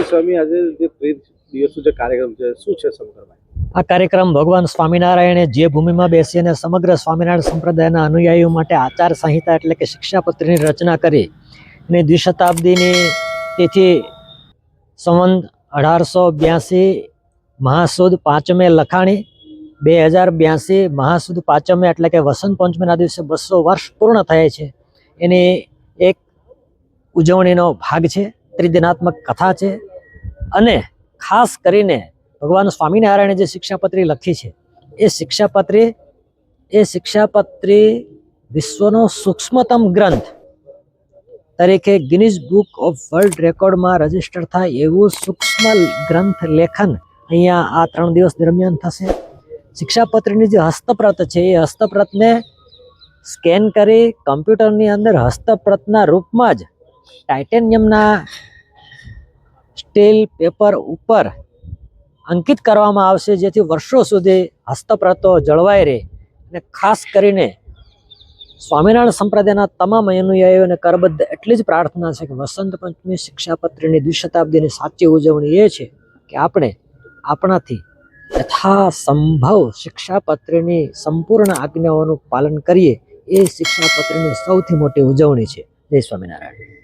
સ્વામી આજે જે 30 દિવસનો જે કાર્યક્રમ છે શું છે શંકરભાઈ? આ કાર્યક્રમ ભગવાન સ્વામિનારાયણે જે ભૂમિમાં બેસી અને સમગ્ર સ્વામિનારાયણ સંપ્રદાયના અનુયાયીઓ માટે આચાર સંહિતા એટલે કે શિક્ષાપત્રીની રચના કરી અને દ્વિશતાબ્દીની તિથિ સંવંત 1882 મહાસુદ પાંચમે લખાણી 2082 મહાસુદ પાંચમે એટલે કે વસંત પંચમીના દિવસે 200 વર્ષ પૂર્ણ થાય છે. એની એક ઉજવણીનો ભાગ છે, ત્રિદિનાત્મક કથા છે. અને ખાસ કરીને ભગવાન સ્વામિનારાયણે જે શિક્ષાપત્રી લખી છે એ શિક્ષાપત્રી વિશ્વનો સૂક્ષ્મતમ ગ્રંથ તરીકે ગિનીઝ બુક ઓફ વર્લ્ડ રેકોર્ડમાં રજીસ્ટર થાય એવું સૂક્ષ્મ ગ્રંથ લેખન અહીંયા આ 3 દિવસ દરમિયાન થશે. શિક્ષાપત્રીની જે હસ્તપ્રત છે એ હસ્તપ્રતને સ્કેન કરી કમ્પ્યુટરની અંદર હસ્તપ્રતના રૂપમાં જ ટાઇટેનિયમના સ્ટીલ પેપર ઉપર અંકિત કરવામાં આવશે, જેથી વર્ષો સુધી હસ્તપ્રતો જળવાઈ રહે. અને ખાસ કરીને સ્વામિનારાયણ સંપ્રદાયના તમામ અનુયાયીઓને કરબદ્ધ એટલી જ પ્રાર્થના છે કે વસંત પંચમી શિક્ષાપત્રીની દ્વિશતાબ્દીની સાચી ઉજવણી એ છે કે આપણે આપણાથી યથાસંભવ શિક્ષાપત્રીની સંપૂર્ણ આજ્ઞાઓનું પાલન કરીએ. એ શિક્ષાપત્રીની સૌથી મોટી ઉજવણી છે. જય સ્વામિનારાયણ.